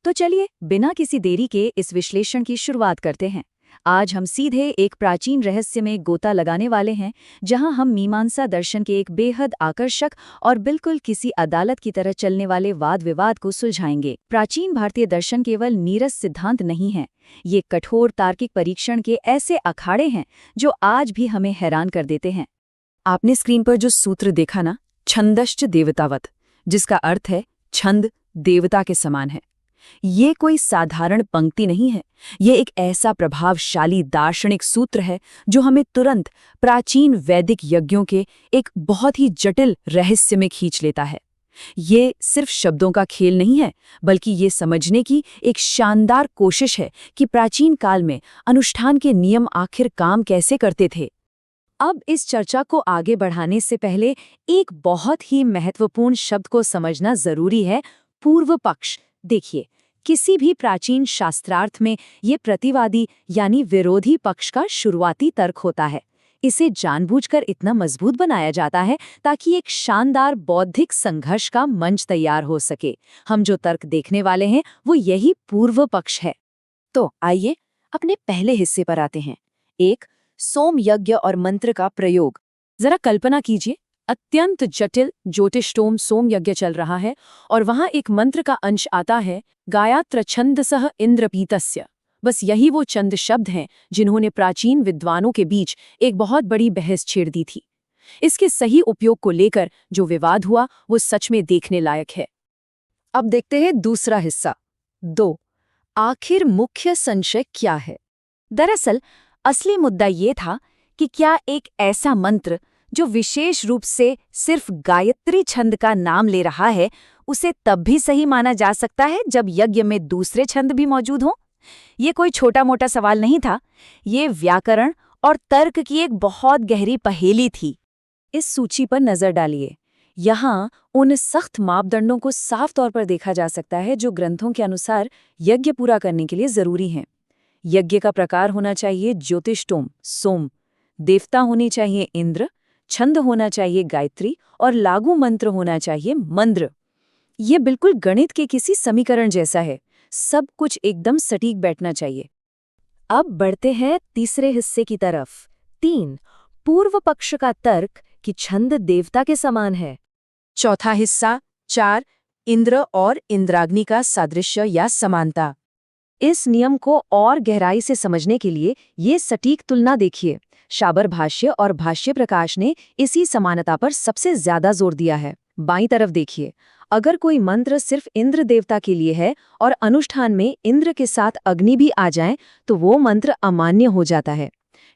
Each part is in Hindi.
तो चलिए बिना किसी देरी के इस विश्लेषण की शुरुआत करते हैं। आज हम सीधे एक प्राचीन रहस्य में गोता लगाने वाले हैं, जहां हम मीमांसा दर्शन के एक बेहद आकर्षक और बिल्कुल किसी अदालत की तरह चलने वाले वाद विवाद को सुलझाएंगे। प्राचीन भारतीय दर्शन केवल नीरस सिद्धांत नहीं है, ये कठोर तार्किक परीक्षण के ऐसे अखाड़े हैं जो आज भी हमें हैरान कर देते हैं। आपने स्क्रीन पर जो सूत्र देखा ना, छंदश्च देवतावत, जिसका अर्थ है छंद देवता के समान है, ये कोई साधारण पंक्ति नहीं है। ये एक ऐसा प्रभावशाली दार्शनिक सूत्र है जो हमें तुरंत प्राचीन वैदिक यज्ञों के एक बहुत ही जटिल रहस्य में खींच लेता है। ये सिर्फ शब्दों का खेल नहीं है, बल्कि ये समझने की एक शानदार कोशिश है कि प्राचीन काल में अनुष्ठान के नियम आखिर काम कैसे करते थे। अब इस चर्चा को आगे बढ़ाने से पहले एक बहुत ही महत्वपूर्ण शब्द को समझना जरूरी है, पूर्व पक्ष। देखिए, किसी भी प्राचीन शास्त्रार्थ में ये प्रतिवादी यानी विरोधी पक्ष का शुरुआती तर्क होता है। इसे जानबूझकर इतना मजबूत बनाया जाता है ताकि एक शानदार बौद्धिक संघर्ष का मंच तैयार हो सके। हम जो तर्क देखने वाले हैं वो यही पूर्व पक्ष है। तो आइए अपने पहले हिस्से पर आते हैं। एक, सोम यज्ञ और मंत्र का प्रयोग। जरा कल्पना कीजिए, अत्यंत जटिल ज्योतिष्टोम सोम यज्ञ चल रहा है और वहां एक मंत्र का अंश आता है, गायत्र छंदसः इंद्रपीतस्य। बस यही वो चंद शब्द हैं जिन्होंने प्राचीन विद्वानों के बीच एक बहुत बड़ी बहस छेड़ दी थी। इसके सही उपयोग को लेकर जो विवाद हुआ वो सच में देखने लायक है। अब देखते हैं दूसरा हिस्सा। 2, आखिर मुख्य संशय क्या है। दरअसल असली मुद्दा ये था कि क्या एक ऐसा मंत्र जो विशेष रूप से सिर्फ गायत्री छंद का नाम ले रहा है, उसे तब भी सही माना जा सकता है जब यज्ञ में दूसरे छंद भी मौजूद हों? ये कोई छोटा मोटा सवाल नहीं था, ये व्याकरण और तर्क की एक बहुत गहरी पहेली थी। इस सूची पर नजर डालिए। यहाँ उन सख्त मापदंडों को साफ तौर पर देखा जा सकता है जो ग्रंथों के अनुसार यज्ञ पूरा करने के लिए जरूरी हैं। यज्ञ का प्रकार होना चाहिए ज्योतिष्टोम सोम, देवता होनी चाहिए इंद्र, छंद होना चाहिए गायत्री और लागू मंत्र होना चाहिए मंद्र। ये बिल्कुल गणित के किसी समीकरण जैसा है, सब कुछ एकदम सटीक बैठना चाहिए। अब बढ़ते हैं तीसरे हिस्से की तरफ। 3, पूर्व पक्ष का तर्क कि छंद देवता के समान है। चौथा हिस्सा। 4, इंद्र और इंद्राग्नि का सादृश्य या समानता। इस नियम को और गहराई से समझने के लिए ये सटीक तुलना देखिए। शाबर भाष्य और भाष्य प्रकाश ने इसी समानता पर सबसे ज्यादा जोर दिया है। बाईं तरफ देखिए, अगर कोई मंत्र सिर्फ इंद्र देवता के लिए है और अनुष्ठान में इंद्र के साथ अग्नि भी आ जाए तो वो मंत्र अमान्य हो जाता है।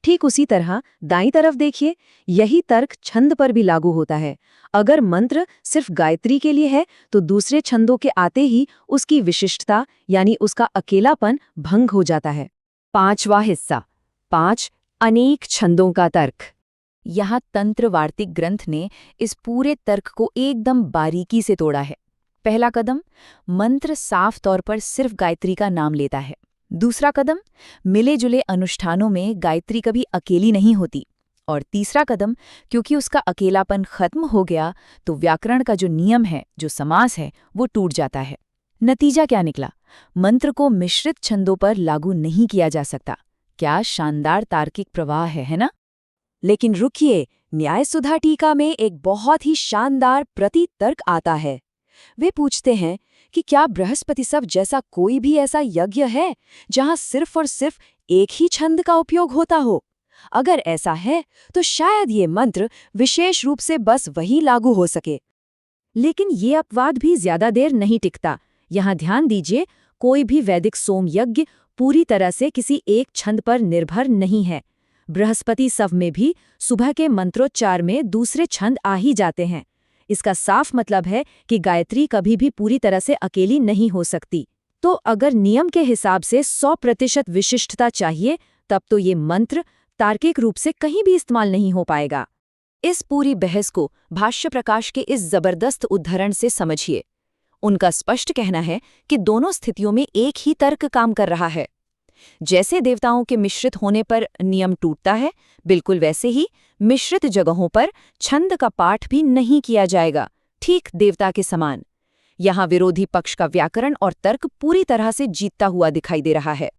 ठीक उसी तरह दाईं तरफ देखिए, यही तर्क छंद पर भी लागू होता है। अगर मंत्र सिर्फ गायत्री के लिए है तो दूसरे छंदों के आते ही उसकी विशिष्टता यानी उसका अकेलापन भंग हो जाता है। 5वां हिस्सा। 5, अनेक छंदों का तर्क। यहाँ तंत्र वार्तिक ग्रंथ ने इस पूरे तर्क को एकदम बारीकी से तोड़ा है। पहला कदम, मंत्र साफ तौर पर सिर्फ गायत्री का नाम लेता है। दूसरा कदम, मिले जुले अनुष्ठानों में गायत्री कभी अकेली नहीं होती। और तीसरा कदम, क्योंकि उसका अकेलापन खत्म हो गया तो व्याकरण का जो नियम है, जो समास है, वो टूट जाता है। नतीजा क्या निकला? मंत्र को मिश्रित छंदों पर लागू नहीं किया जा सकता। क्या शानदार तार्किक प्रवाह है ना? लेकिन रुकिए, न्याय सुधा टीका में एक बहुत ही शानदार प्रतितर्क आता है। वे पूछते हैं कि क्या बृहस्पति सब जैसा कोई भी ऐसा यज्ञ है जहां सिर्फ और सिर्फ एक ही छंद का उपयोग होता हो? अगर ऐसा है तो शायद ये मंत्र विशेष रूप से बस वही लागू हो सके। लेकिन ये अपवाद भी ज्यादा देर नहीं टिकता। यहाँ ध्यान दीजिए, कोई भी वैदिक सोम यज्ञ पूरी तरह से किसी एक छंद पर निर्भर नहीं है। बृहस्पति सव में भी सुबह के मंत्रोच्चार में दूसरे छंद आ ही जाते हैं। इसका साफ मतलब है कि गायत्री कभी भी पूरी तरह से अकेली नहीं हो सकती। तो अगर नियम के हिसाब से 100% विशिष्टता चाहिए, तब तो ये मंत्र तार्किक रूप से कहीं भी इस्तेमाल नहीं हो पाएगा। इस पूरी बहस को भाष्य प्रकाश के इस जबरदस्त उद्धरण से समझिए। उनका स्पष्ट कहना है कि दोनों स्थितियों में एक ही तर्क काम कर रहा है। जैसे देवताओं के मिश्रित होने पर नियम टूटता है, बिल्कुल वैसे ही मिश्रित जगहों पर छंद का पाठ भी नहीं किया जाएगा, ठीक देवता के समान। यहाँ विरोधी पक्ष का व्याकरण और तर्क पूरी तरह से जीतता हुआ दिखाई दे रहा है।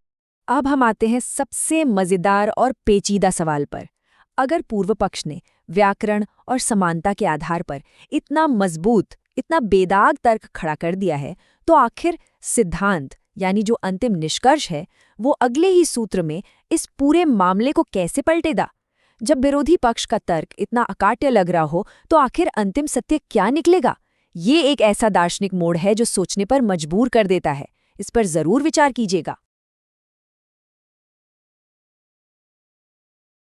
अब हम आते हैं सबसे मजेदार और पेचीदा सवाल पर। अगर पूर्व पक्ष ने व्याकरण और समानता के आधार पर इतना मजबूत, इतना बेदाग तर्क खड़ा कर दिया है, तो आखिर सिद्धांत यानी जो अंतिम निष्कर्ष है, वो अगले ही सूत्र में इस पूरे मामले को कैसे पलटेगा? जब विरोधी पक्ष का तर्क इतना अकाट्य लग रहा हो, तो आखिर अंतिम सत्य क्या निकलेगा? ये एक ऐसा दार्शनिक मोड़ है जो सोचने पर मजबूर कर देता है। इस पर जरूर विचार कीजिएगा।